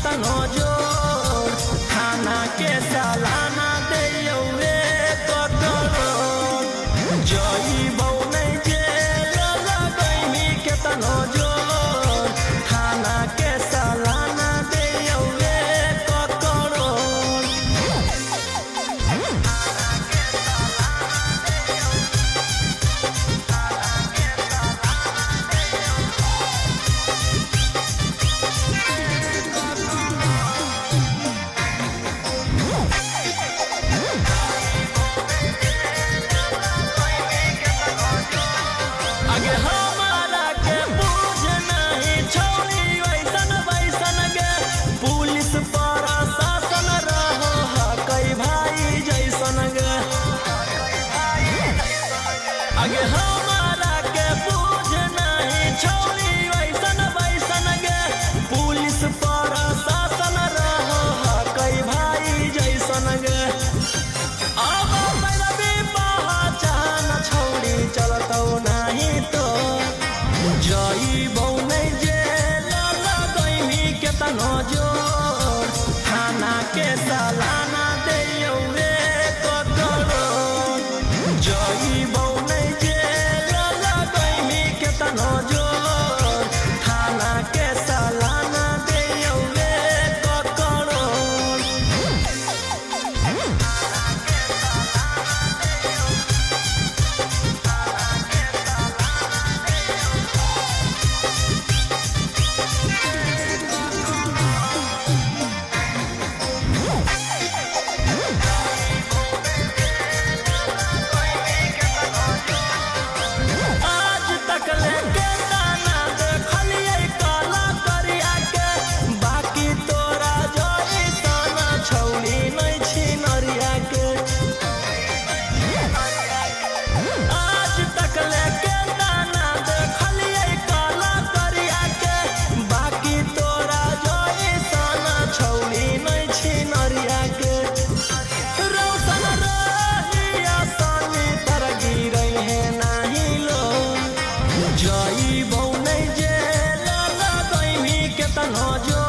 केतनो जोर खाना के सालाना देयौरे करोड़ जइबौ नहीं जेल लगैमी केतनो जोर खाना के सालाना देयौरे करोड़। आगे हमारा के पूछ नहीं छोड़ी वैसन वैसन गे पुलिस प्रशासन रहो कई भाई जैसन गे अब मेरा भी पहचान छोड़ी चलतौ नहीं तो जइबौ नहीं जेल लगैमी केतनो जोर थाना के सालाना देयौरे करोड़ जइबौ नहीं जेल लगैमी केतनो जोर थाना के सालाना देयौरे करोड़। जइबौ नहीं जेल लगैमी केतनो जोर